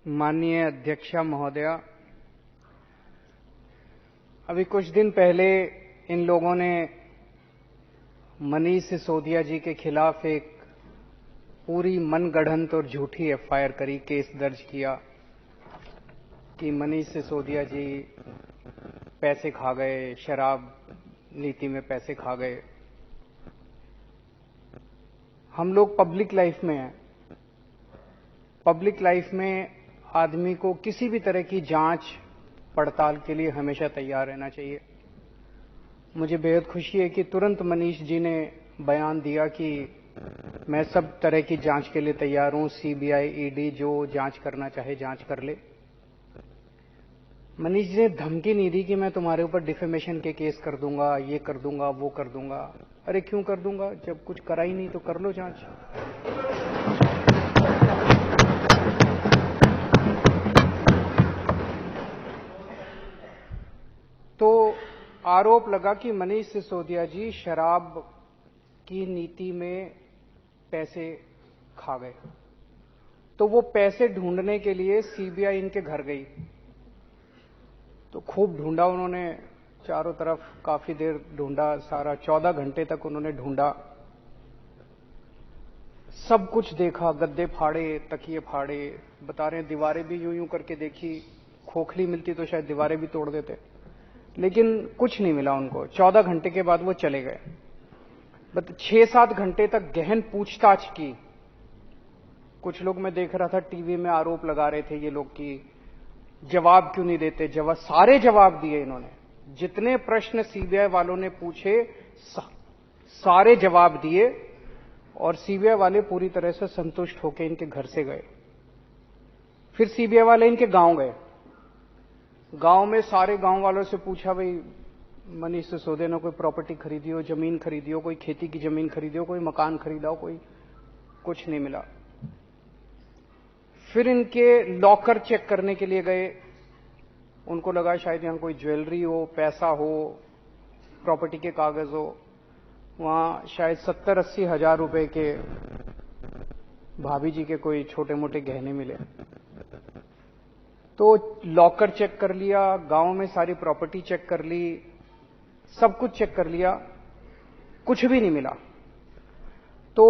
माननीय अध्यक्षा महोदया, अभी कुछ दिन पहले इन लोगों ने मनीष सिसोदिया जी के खिलाफ एक पूरी मनगढ़ंत और झूठी एफआईआर करी, केस दर्ज किया कि मनीष सिसोदिया जी पैसे खा गए, शराब नीति में पैसे खा गए। हम लोग पब्लिक लाइफ में हैं। पब्लिक लाइफ में आदमी को किसी भी तरह की जांच पड़ताल के लिए हमेशा तैयार रहना चाहिए। मुझे बेहद खुशी है कि तुरंत मनीष जी ने बयान दिया कि मैं सब तरह की जांच के लिए तैयार हूं, सीबीआई, ईडी जो जांच करना चाहे जांच कर ले। मनीष जी ने धमकी नहीं दी कि मैं तुम्हारे ऊपर डिफेमेशन के केस कर दूंगा, ये कर दूंगा, वो कर दूंगा। अरे क्यों कर दूंगा? जब कुछ करा ही नहीं तो कर लो जांच। तो आरोप लगा कि मनीष सिसोदिया जी शराब की नीति में पैसे खा गए। तो वो पैसे ढूंढने के लिए सीबीआई इनके घर गई। तो खूब ढूंढा उन्होंने, चारों तरफ काफी देर ढूंढा, सारा 14 घंटे तक उन्होंने ढूंढा, सब कुछ देखा, गद्दे फाड़े, तकिए फाड़े, बता रहे हैं दीवारें भी यूं यूं करके देखी, खोखली मिलती तो शायद दीवारें भी तोड़ देते, लेकिन कुछ नहीं मिला उनको। 14 घंटे के बाद वो चले गए। बट 6-7 घंटे तक गहन पूछताछ की। कुछ लोग मैं देख रहा था टीवी में आरोप लगा रहे थे ये लोग कि जवाब क्यों नहीं देते। जवाब सारे जवाब दिए इन्होंने, जितने प्रश्न सीबीआई वालों ने पूछे सारे जवाब दिए, और सीबीआई वाले पूरी तरह से संतुष्ट होकर इनके घर से गए। फिर सीबीआई वाले इनके गांव गए। गांव में सारे गांव वालों से पूछा, भाई मनीष सिसोदिया ने कोई प्रॉपर्टी खरीदी हो, जमीन खरीदी हो, कोई खेती की जमीन खरीदी हो, कोई मकान खरीदा हो? कोई कुछ नहीं मिला। फिर इनके लॉकर चेक करने के लिए गए। उनको लगा शायद यहां कोई ज्वेलरी हो, पैसा हो, प्रॉपर्टी के कागज हो। वहां शायद 70-80 हजार रुपए के भाभी जी के कोई छोटे मोटे गहने मिले। तो लॉकर चेक कर लिया, गांव में सारी प्रॉपर्टी चेक कर ली, सब कुछ चेक कर लिया, कुछ भी नहीं मिला। तो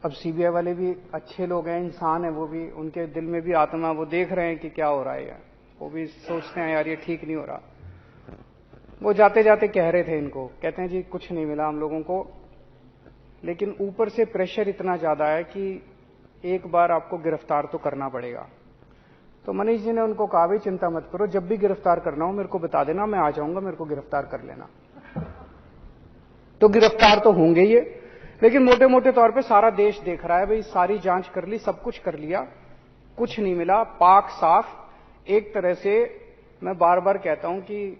अब सीबीआई वाले भी अच्छे लोग हैं, इंसान है, वो भी, उनके दिल में भी आत्मा, वो देख रहे हैं कि क्या हो रहा है। वो भी सोचते हैं यार ये ठीक नहीं हो रहा। वो जाते जाते कह रहे थे इनको, कहते हैं जी कुछ नहीं मिला हम लोगों को, लेकिन ऊपर से प्रेशर इतना ज्यादा है कि एक बार आपको गिरफ्तार तो करना पड़ेगा। तो मनीष जी ने उनको कहा, भाई चिंता मत करो, जब भी गिरफ्तार करना हो मेरे को बता देना, मैं आ जाऊंगा, मेरे को गिरफ्तार कर लेना। तो गिरफ्तार तो होंगे ये, लेकिन मोटे मोटे तौर पे सारा देश देख रहा है, भाई सारी जांच कर ली, सब कुछ कर लिया, कुछ नहीं मिला, पाक साफ। एक तरह से मैं बार बार कहता हूं कि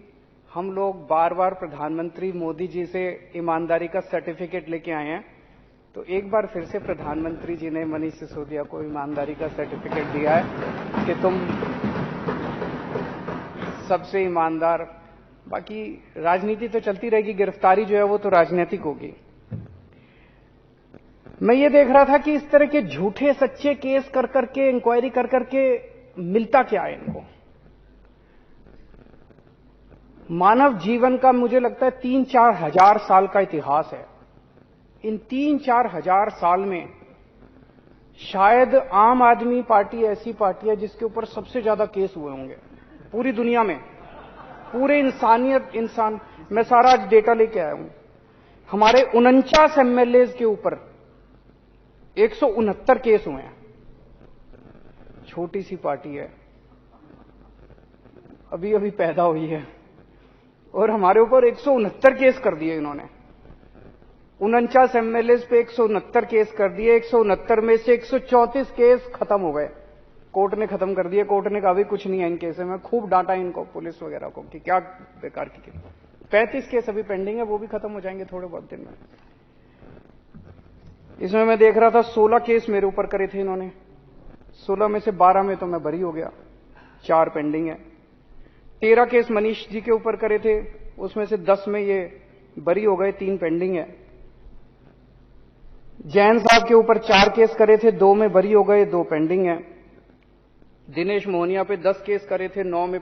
हम लोग बार बार प्रधानमंत्री मोदी जी से ईमानदारी का सर्टिफिकेट लेके आए हैं, तो एक बार फिर से प्रधानमंत्री जी ने मनीष सिसोदिया को ईमानदारी का सर्टिफिकेट दिया है कि तुम सबसे ईमानदार। बाकी राजनीति तो चलती रहेगी, गिरफ्तारी जो है वो तो राजनीतिक होगी। मैं ये देख रहा था कि इस तरह के झूठे सच्चे केस कर करके, इंक्वायरी कर करके मिलता क्या है इनको। मानव जीवन का मुझे लगता है 3-4 हजार साल का इतिहास है। इन 3-4 हजार साल में शायद आम आदमी पार्टी ऐसी पार्टी है जिसके ऊपर सबसे ज्यादा केस हुए होंगे पूरी दुनिया में, पूरे इंसान। मैं सारा डेटा लेके आया हूं। हमारे 49 एमएलए के ऊपर 169 केस हुए हैं। छोटी सी पार्टी है, अभी अभी पैदा हुई है, और हमारे ऊपर 169 केस कर दिए इन्होंने। 49 एमएलए पे 169 केस कर दिए। 169 में से 134 केस खत्म हो गए, कोर्ट ने खत्म कर दिए। कोर्ट ने कहा भी कुछ नहीं है इन केस में। खूब डांटा इनको, पुलिस वगैरह को, कि क्या बेकार की केस। 35 केस अभी पेंडिंग है, वो भी खत्म हो जाएंगे थोड़े बहुत दिन में। इसमें मैं देख रहा था 16 केस मेरे ऊपर करे थे इन्होंने। 16 में से 12 में तो मैं बरी हो गया, 4 पेंडिंग है। 13 केस मनीष जी के ऊपर करे थे, उसमें से 10 में ये बरी हो गए, 3 पेंडिंग है। जैन साहब के ऊपर 4 केस करे थे, 2 में बरी हो गए, 2 पेंडिंग है। दिनेश मोहनिया पे 10 केस करे थे, 9 में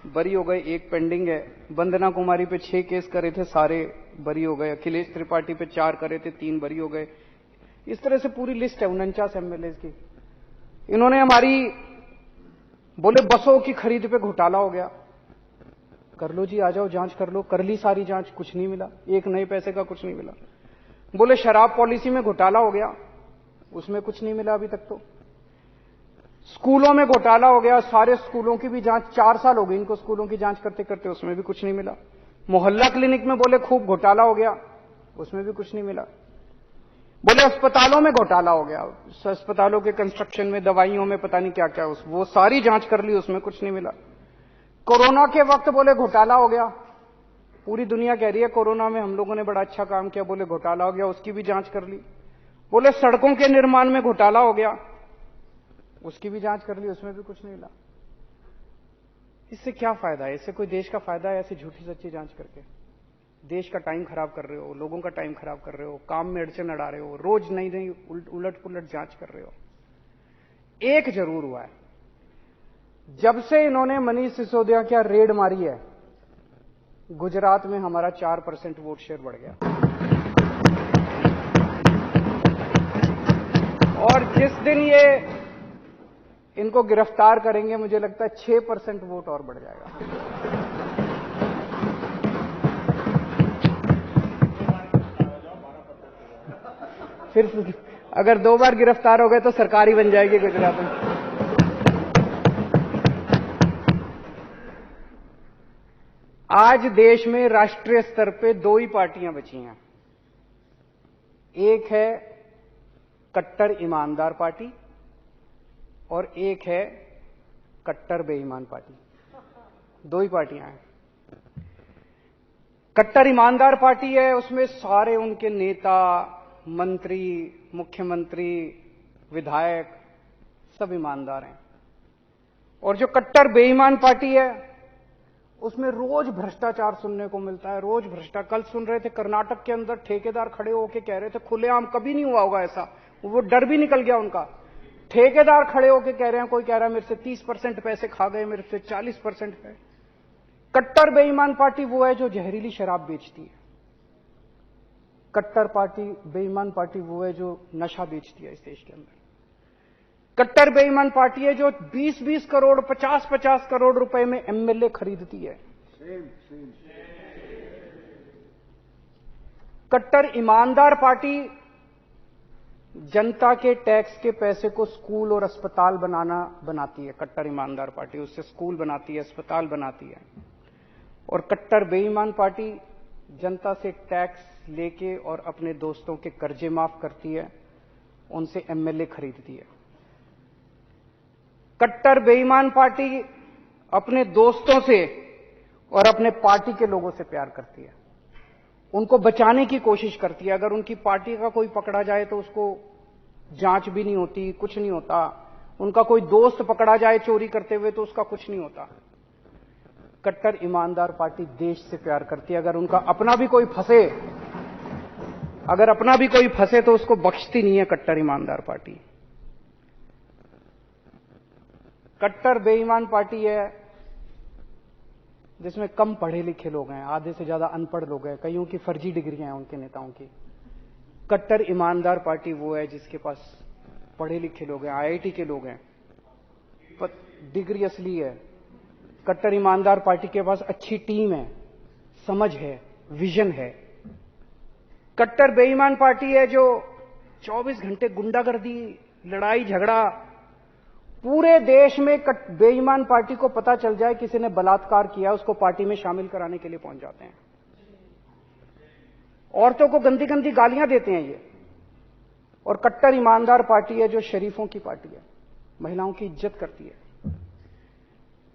बरी हो गए, 1 पेंडिंग है। वंदना कुमारी पे 6 केस करे थे, सारे बरी हो गए। अखिलेश त्रिपाठी पे 4 करे थे, 3 बरी हो गए। इस तरह से पूरी लिस्ट है 49 एमएलए की। इन्होंने हमारी बोले बसों की खरीद पे घोटाला हो गया, कर लो जी, आ जाओ जांच कर लो। कर ली सारी जांच, कुछ नहीं मिला, एक नए पैसे का कुछ नहीं मिला। बोले शराब पॉलिसी में घोटाला हो गया, उसमें कुछ नहीं मिला अभी तक। तो स्कूलों में घोटाला हो गया, सारे स्कूलों की भी जांच, 4 साल हो गए इनको स्कूलों की जांच करते करते, उसमें भी कुछ नहीं मिला। मोहल्ला क्लिनिक में बोले खूब घोटाला हो गया, उसमें भी कुछ नहीं मिला। बोले अस्पतालों में घोटाला हो गया, अस्पतालों के कंस्ट्रक्शन में, दवाइयों में, पता नहीं क्या क्या, वो सारी जांच कर ली, उसमें कुछ नहीं मिला। कोरोना के वक्त बोले घोटाला हो गया, पूरी दुनिया कह रही है कोरोना में हम लोगों ने बड़ा अच्छा काम किया, बोले घोटाला हो गया, उसकी भी जांच कर ली। बोले सड़कों के निर्माण में घोटाला हो गया, उसकी भी जांच कर ली, उसमें भी कुछ नहीं मिला। इससे क्या फायदा है? इससे कोई देश का फायदा है ऐसी झूठी सच्ची जांच करके? देश का टाइम खराब कर रहे हो, लोगों का टाइम खराब कर रहे हो, काम में अड़चन अड़ा रहे हो, रोज नई नई उलट पुलट जांच कर रहे हो। एक जरूर हुआ है, जब से इन्होंने मनीष सिसोदिया क्या रेड मारी है, गुजरात में हमारा 4% वोट शेयर बढ़ गया। और जिस दिन ये इनको गिरफ्तार करेंगे, मुझे लगता है 6% वोट और बढ़ जाएगा। फिर अगर 2 बार गिरफ्तार हो गए तो सरकार ही बन जाएगी गुजरात में। आज देश में राष्ट्रीय स्तर पे 2 ही पार्टियां बची हैं। एक है कट्टर ईमानदार पार्टी और एक है कट्टर बेईमान पार्टी। 2 ही पार्टियां हैं। कट्टर ईमानदार पार्टी है, उसमें सारे उनके नेता, मंत्री, मुख्यमंत्री, विधायक सब ईमानदार हैं। और जो कट्टर बेईमान पार्टी है, उसमें रोज भ्रष्टाचार सुनने को मिलता है, रोज भ्रष्टाचार। कल सुन रहे थे कर्नाटक के अंदर ठेकेदार खड़े होकर कह रहे थे, खुलेआम कभी नहीं हुआ होगा ऐसा, वो डर भी निकल गया उनका। ठेकेदार खड़े होकर कह रहे हैं, कोई कह रहा है मेरे से 30% पैसे खा गए, मेरे से 40% है। कट्टर बेईमान पार्टी वो है जो जहरीली शराब बेचती है। कट्टर पार्टी बेईमान पार्टी वो है जो नशा बेचती है इस देश के अंदर। कट्टर बेईमान पार्टी है जो 20-20 करोड़, 50-50 करोड़ रुपए में एमएलए खरीदती है। कट्टर ईमानदार पार्टी जनता के टैक्स के पैसे को स्कूल और अस्पताल बनाती है। कट्टर ईमानदार पार्टी उससे स्कूल बनाती है, अस्पताल बनाती है। और कट्टर बेईमान पार्टी जनता से टैक्स लेके और अपने दोस्तों के कर्जे माफ करती है, उनसे एमएलए खरीदती है। कट्टर बेईमान पार्टी अपने दोस्तों से और अपने पार्टी के लोगों से प्यार करती है, उनको बचाने की कोशिश करती है। अगर उनकी पार्टी का कोई पकड़ा जाए तो उसको जांच भी नहीं होती, कुछ नहीं होता। उनका कोई दोस्त पकड़ा जाए चोरी करते हुए तो उसका कुछ नहीं होता। कट्टर ईमानदार पार्टी देश से प्यार करती है। अगर उनका अपना भी कोई फंसे तो उसको बख्शती नहीं है कट्टर ईमानदार पार्टी। कट्टर बेईमान पार्टी है जिसमें कम पढ़े लिखे लोग हैं, आधे से ज्यादा अनपढ़ लोग हैं, कईयों की फर्जी डिग्रियां हैं उनके नेताओं की। कट्टर ईमानदार पार्टी वो है जिसके पास पढ़े लिखे लोग हैं, आईआईटी के लोग हैं, डिग्री असली है। कट्टर ईमानदार पार्टी के पास अच्छी टीम है, समझ है, विजन है। कट्टर बेईमान पार्टी है जो 24 घंटे गुंडागर्दी, लड़ाई झगड़ा, पूरे देश में बेईमान पार्टी को पता चल जाए किसी ने बलात्कार किया, उसको पार्टी में शामिल कराने के लिए पहुंच जाते हैं। औरतों को गंदी गंदी गालियां देते हैं ये। और कट्टर ईमानदार पार्टी है जो शरीफों की पार्टी है, महिलाओं की इज्जत करती है।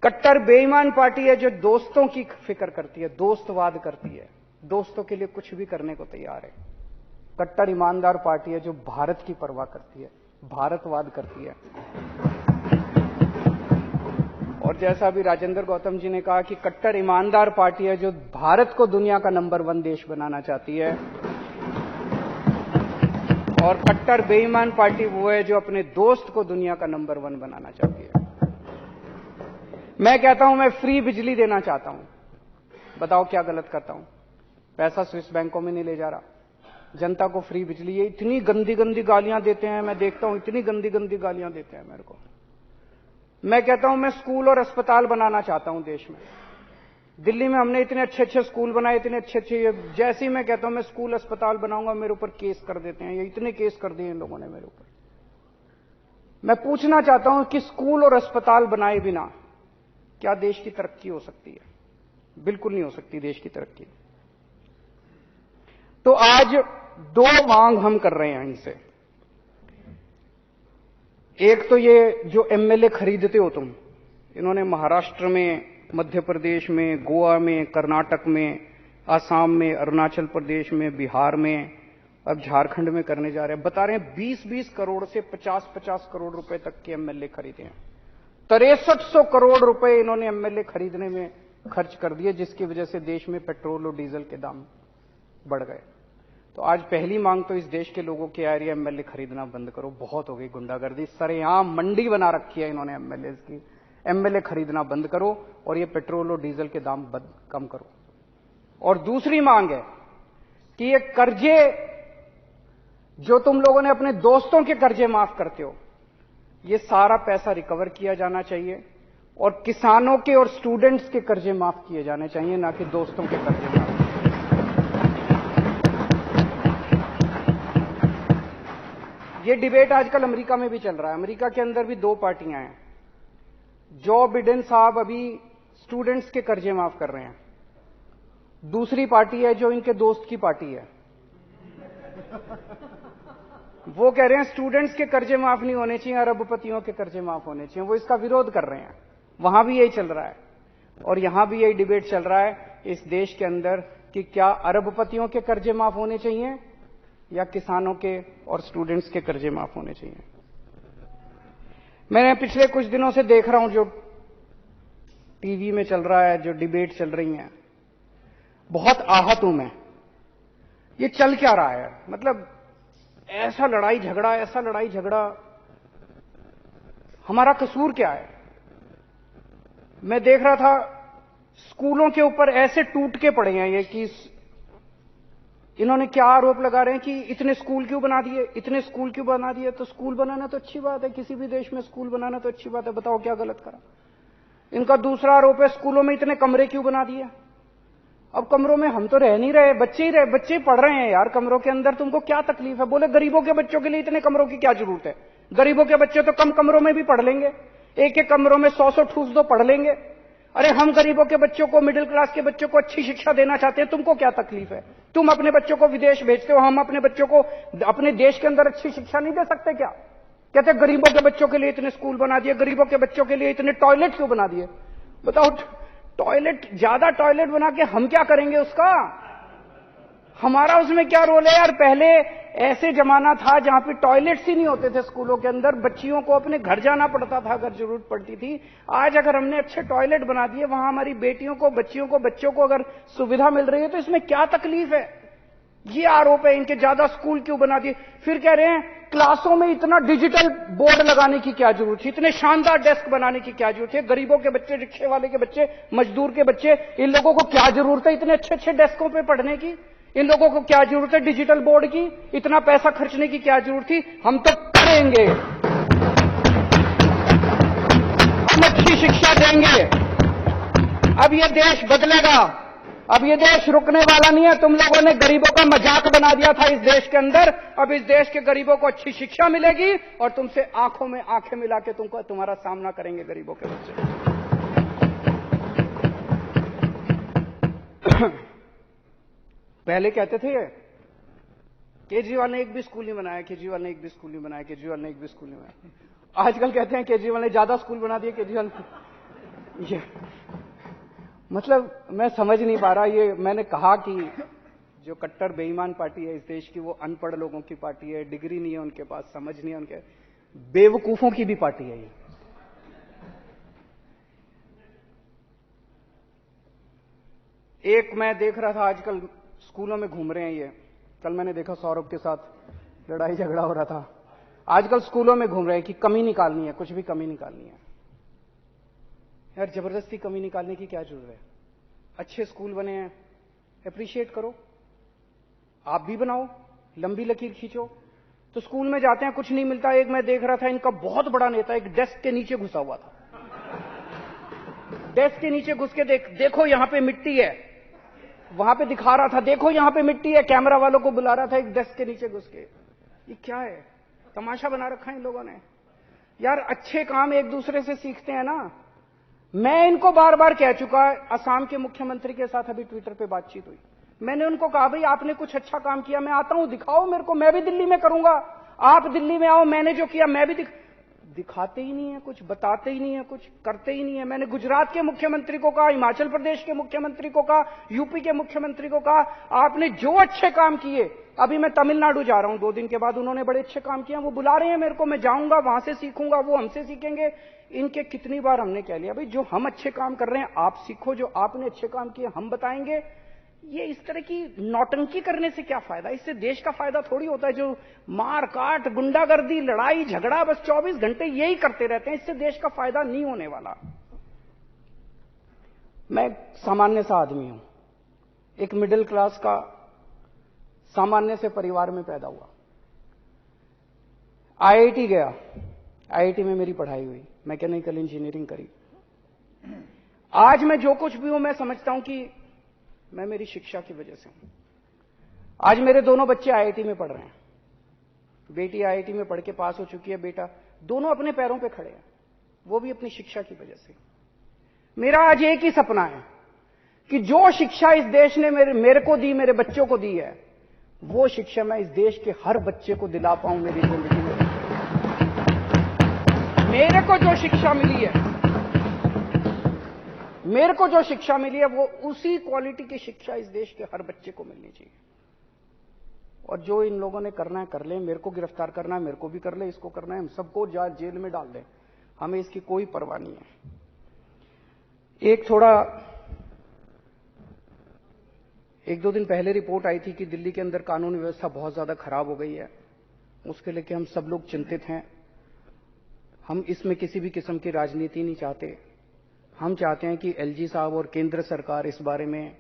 कट्टर बेईमान पार्टी है जो दोस्तों की फिक्र करती है, दोस्तवाद करती है, दोस्तों के लिए कुछ भी करने को तैयार है। कट्टर ईमानदार पार्टी है जो भारत की परवाह करती है, भारतवाद करती है। और जैसा अभी राजेंद्र गौतम जी ने कहा कि कट्टर ईमानदार पार्टी है जो भारत को दुनिया का नंबर 1 देश बनाना चाहती है। और कट्टर बेईमान पार्टी वो है जो अपने दोस्त को दुनिया का नंबर 1 बनाना चाहती है। मैं कहता हूं मैं फ्री बिजली देना चाहता हूं, बताओ क्या गलत करता हूं? पैसा स्विस बैंकों में नहीं ले जा रहा, जनता को फ्री बिजली। ये इतनी गंदी गंदी गालियां देते हैं, मैं देखता हूं इतनी गंदी गंदी गालियां देते हैं मेरे को। मैं कहता हूं मैं स्कूल और अस्पताल बनाना चाहता हूं देश में। दिल्ली में हमने इतने अच्छे अच्छे स्कूल बनाए, इतने अच्छे अच्छे, जैसे ही मैं कहता हूं मैं स्कूल अस्पताल बनाऊंगा, मेरे ऊपर केस कर देते हैं। ये इतने केस कर दिए इन लोगों ने मेरे ऊपर। मैं पूछना चाहता हूं कि स्कूल और अस्पताल बनाए बिना क्या देश की तरक्की हो सकती है? बिल्कुल नहीं हो सकती देश की तरक्की। तो आज दो मांग हम कर रहे हैं इनसे। एक तो ये जो एमएलए खरीदते हो तुम, इन्होंने महाराष्ट्र में, मध्य प्रदेश में, गोवा में, कर्नाटक में, आसाम में, अरुणाचल प्रदेश में, बिहार में, अब झारखंड में करने जा रहे हैं। बता रहे हैं 20-20 करोड़ से 50-50 करोड़ रुपए तक के एमएलए खरीदे हैं। 6300 करोड़ रुपए इन्होंने एमएलए खरीदने में खर्च कर दिए, जिसकी वजह से देश में पेट्रोल और डीजल के दाम बढ़ गए। तो आज पहली मांग तो इस देश के लोगों की आ रही है, एमएलए खरीदना बंद करो, बहुत हो गई गुंडागर्दी, सरेआम मंडी बना रखी है इन्होंने एमएलए की। एमएलए खरीदना बंद करो और ये पेट्रोल और डीजल के दाम कम करो। और दूसरी मांग है कि ये कर्जे जो तुम लोगों ने अपने दोस्तों के कर्जे माफ करते हो, ये सारा पैसा रिकवर किया जाना चाहिए और किसानों के और स्टूडेंट्स के कर्जे माफ किए जाने चाहिए, ना कि दोस्तों के कर्जे माफ। ये डिबेट आजकल अमेरिका में भी चल रहा है। अमेरिका के अंदर भी दो पार्टियां हैं। जो बिडेन साहब अभी स्टूडेंट्स के कर्जे माफ कर रहे हैं, दूसरी पार्टी है जो इनके दोस्त की पार्टी है, वो कह रहे हैं स्टूडेंट्स के कर्जे माफ नहीं होने चाहिए, अरबपतियों के कर्जे माफ होने चाहिए। वो इसका विरोध कर रहे हैं। वहां भी यही चल रहा है और यहां भी यही डिबेट चल रहा है इस देश के अंदर कि क्या अरबपतियों के कर्जे माफ होने चाहिए या किसानों के और स्टूडेंट्स के कर्जे माफ होने चाहिए। मैंने पिछले कुछ दिनों से देख रहा हूं जो टीवी में चल रहा है, जो डिबेट चल रही है, बहुत आहत हूं मैं। ये चल क्या रहा है? मतलब ऐसा लड़ाई झगड़ा, हमारा कसूर क्या है? मैं देख रहा था स्कूलों के ऊपर ऐसे टूट के पड़े हैं ये कि इन्होंने क्या आरोप लगा रहे हैं कि इतने स्कूल क्यों बना दिए। तो स्कूल बनाना तो अच्छी बात है, किसी भी देश में स्कूल बनाना तो अच्छी बात है, बताओ क्या गलत करा। इनका दूसरा आरोप है स्कूलों में इतने कमरे क्यों बना दिए। अब कमरों में हम तो रह नहीं रहे, बच्चे पढ़ रहे हैं यार कमरों के अंदर, तुमको क्या तकलीफ है? बोले गरीबों के बच्चों के लिए इतने कमरों की क्या जरूरत है? गरीबों के बच्चे तो कम कमरों में भी पढ़ लेंगे, एक एक कमरों में 100-100 ठूस दो, पढ़ लेंगे। अरे हम गरीबों के बच्चों को, मिडिल क्लास के बच्चों को अच्छी शिक्षा देना चाहते हैं, तुमको क्या तकलीफ है? तुम अपने बच्चों को विदेश भेजते हो, हम अपने बच्चों को अपने देश के अंदर अच्छी शिक्षा नहीं दे सकते क्या? कहते गरीबों के बच्चों के लिए इतने स्कूल बना दिए, गरीबों के बच्चों के लिए इतने टॉयलेट क्यों बना दिए। बताओ, टॉयलेट, ज्यादा टॉयलेट बना के हम क्या करेंगे उसका? हमारा उसमें क्या रोल है यार? पहले ऐसे जमाना था जहां पे टॉयलेट्स ही नहीं होते थे स्कूलों के अंदर, बच्चियों को अपने घर जाना पड़ता था अगर जरूरत पड़ती थी। आज अगर हमने अच्छे टॉयलेट बना दिए, वहां हमारी बेटियों को, बच्चियों को, बच्चों को अगर सुविधा मिल रही है, तो इसमें क्या तकलीफ है? ये आरोप है इनके, ज्यादा स्कूल क्यों बना दिए। फिर कह रहे हैं क्लासों में इतना डिजिटल बोर्ड लगाने की क्या जरूरत है, इतने शानदार डेस्क बनाने की क्या जरूरत है? गरीबों के बच्चे, रिक्शे वाले के बच्चे, मजदूर के बच्चे, इन लोगों को क्या जरूरत है इतने अच्छे अच्छे डेस्कों पे पढ़ने की? इन लोगों को क्या जरूरत है डिजिटल बोर्ड की? इतना पैसा खर्चने की क्या जरूरत थी? हम तो करेंगे, हम अच्छी शिक्षा देंगे। अब ये देश बदलेगा, अब ये देश रुकने वाला नहीं है। तुम लोगों ने गरीबों का मजाक बना दिया था इस देश के अंदर, अब इस देश के गरीबों को अच्छी शिक्षा मिलेगी और तुमसे आंखों में आंखें मिला के तुमको, तुम्हारा सामना करेंगे गरीबों के बच्चे। पहले कहते थे केजरीवाल ने एक भी स्कूल नहीं बनाया, केजरीवाल ने एक भी स्कूल नहीं बनाया, केजरीवाल ने एक भी स्कूल नहीं बनाया। आजकल कहते हैं केजरीवाल ने ज्यादा स्कूल बना दिए, केजरीवाल। ये मतलब मैं समझ नहीं पा रहा। ये मैंने कहा कि जो कट्टर बेईमान पार्टी है इस देश की, वो अनपढ़ लोगों की पार्टी है, डिग्री नहीं है उनके पास, समझ नहीं है उनके, बेवकूफों की भी पार्टी है ये। एक मैं देख रहा था आजकल स्कूलों में घूम रहे हैं ये, कल मैंने देखा सौरभ के साथ लड़ाई झगड़ा हो रहा था। आजकल स्कूलों में घूम रहे हैं कि कमी निकालनी है, कुछ भी कमी निकालनी है। यार जबरदस्ती कमी निकालने की क्या जरूरत है? अच्छे स्कूल बने हैं, अप्रिशिएट करो, आप भी बनाओ, लंबी लकीर खींचो। तो स्कूल में जाते हैं, कुछ नहीं मिलता। एक मैं देख रहा था, इनका बहुत बड़ा नेता एक डेस्क के नीचे घुसा हुआ था। डेस्क के नीचे घुस के देखो यहां पे मिट्टी है, वहां पे दिखा रहा था, देखो यहां पे मिट्टी है, कैमरा वालों को बुला रहा था एक डेस्क के नीचे घुस के। ये क्या है? तमाशा बना रखा है इन लोगों ने। यार अच्छे काम एक दूसरे से सीखते हैं ना। मैं इनको बार बार कह चुका, असम के मुख्यमंत्री के साथ अभी ट्विटर पे बातचीत हुई, मैंने उनको कहा भाई आपने कुछ अच्छा काम किया, मैं आता हूं, दिखाओ मेरे को, मैं भी दिल्ली में करूंगा। आप दिल्ली में आओ, मैंने जो किया मैं भी दिखाते ही नहीं है, कुछ बताते ही नहीं है, कुछ करते ही नहीं है। मैंने गुजरात के मुख्यमंत्री को कहा, हिमाचल प्रदेश के मुख्यमंत्री को कहा, यूपी के मुख्यमंत्री को कहा, आपने जो अच्छे काम किए, अभी मैं तमिलनाडु जा रहा हूं 2 दिन के बाद, उन्होंने बड़े अच्छे काम किए, वो बुला रहे हैं मेरे को, मैं जाऊंगा, वहां से सीखूंगा, वो हमसे सीखेंगे। इनके कितनी बार हमने कह लिया भाई जो हम अच्छे काम कर रहे हैं आप सीखो, जो आपने अच्छे काम किए हम बताएंगे। ये इस तरह की नौटंकी करने से क्या फायदा? इससे देश का फायदा थोड़ी होता है। जो मार काट, गुंडागर्दी, लड़ाई झगड़ा बस 24 घंटे यही करते रहते हैं, इससे देश का फायदा नहीं होने वाला। मैं सामान्य सा आदमी हूं, एक मिडिल क्लास का सामान्य से परिवार में पैदा हुआ, आईआईटी गया, आईआईटी में मेरी पढ़ाई हुई, मैकेनिकल इंजीनियरिंग करी। आज मैं जो कुछ भी हूं मैं समझता हूं कि मैं मेरी शिक्षा की वजह से हूं। आज मेरे दोनों बच्चे आईआईटी में पढ़ रहे हैं, बेटी आईआईटी में पढ़ के पास हो चुकी है, बेटा, दोनों अपने पैरों पे खड़े हैं, वो भी अपनी शिक्षा की वजह से। मेरा आज एक ही सपना है कि जो शिक्षा इस देश ने मेरे को दी, मेरे बच्चों को दी है, वो शिक्षा मैं इस देश के हर बच्चे को दिला पाऊं मेरी जिंदगी में। मेरे को जो शिक्षा मिली है, मेरे को जो शिक्षा मिली है, वो उसी क्वालिटी की शिक्षा इस देश के हर बच्चे को मिलनी चाहिए। और जो इन लोगों ने करना है कर ले, मेरे को गिरफ्तार करना है मेरे को भी कर ले, इसको करना है हम सबको जेल में डाल दें, हमें इसकी कोई परवाह नहीं है। एक दो दिन पहले रिपोर्ट आई थी कि दिल्ली के अंदर कानून व्यवस्था बहुत ज्यादा खराब हो गई है, उसके लेके हम सब लोग चिंतित हैं। हम इसमें किसी भी किस्म की राजनीति नहीं चाहते। हम चाहते हैं कि एलजी साहब और केंद्र सरकार इस बारे में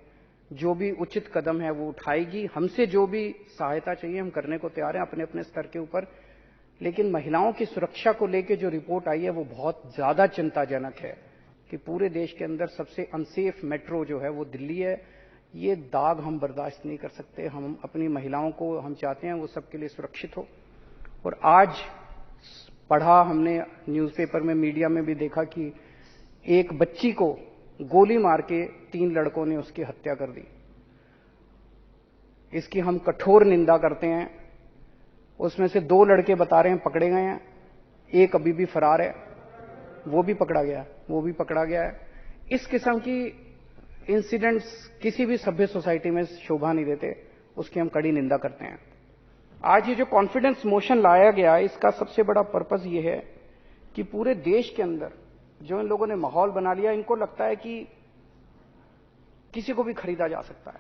जो भी उचित कदम है वो उठाएगी। हमसे जो भी सहायता चाहिए हम करने को तैयार हैं अपने अपने स्तर के ऊपर। लेकिन महिलाओं की सुरक्षा को लेकर जो रिपोर्ट आई है वो बहुत ज्यादा चिंताजनक है कि पूरे देश के अंदर सबसे अनसेफ मेट्रो जो है वो दिल्ली है। ये दाग हम बर्दाश्त नहीं कर सकते। हम अपनी महिलाओं को हम चाहते हैं वो सबके लिए सुरक्षित हो। और आज पढ़ा हमने न्यूज़पेपर में, मीडिया में भी देखा कि एक बच्ची को गोली मार के 3 लड़कों ने उसकी हत्या कर दी। इसकी हम कठोर निंदा करते हैं। उसमें से 2 लड़के बता रहे हैं पकड़े गए हैं, एक अभी भी फरार है, वो भी पकड़ा गया है। इस किस्म की इंसिडेंट्स किसी भी सभ्य सोसाइटी में शोभा नहीं देते, उसकी हम कड़ी निंदा करते हैं। आज ये जो कॉन्फिडेंस मोशन लाया गया, इसका सबसे बड़ा पर्पस ये है कि पूरे देश के अंदर जो इन लोगों ने माहौल बना लिया, इनको लगता है कि किसी को भी खरीदा जा सकता है,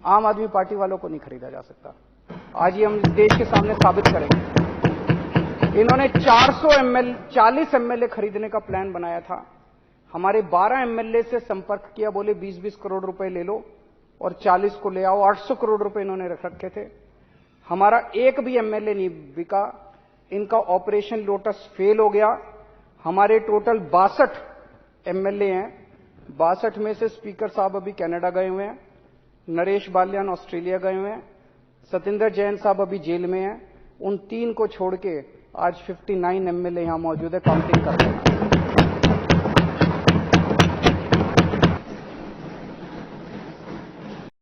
आम आदमी पार्टी वालों को नहीं खरीदा जा सकता। आज ये हम इस देश के सामने साबित करेंगे। इन्होंने 40 एमएलए खरीदने का प्लान बनाया था। हमारे 12 एमएलए से संपर्क किया, बोले 20-20 करोड़ रुपए ले लो और 40 को ले आओ। 800 करोड़ रुपए इन्होंने रख रखे थे। हमारा एक भी एमएलए नहीं बिका। इनका ऑपरेशन लोटस फेल हो गया। हमारे टोटल 62 एमएलए हैं। 62 में से स्पीकर साहब अभी कनाडा गए हुए हैं, नरेश बाल्यान ऑस्ट्रेलिया गए हुए हैं, सतिंदर जैन साहब अभी जेल में हैं। उन 3 को छोड़ के आज 59 एमएलए यहां मौजूद है, काउंटिंग कर रहे हैं।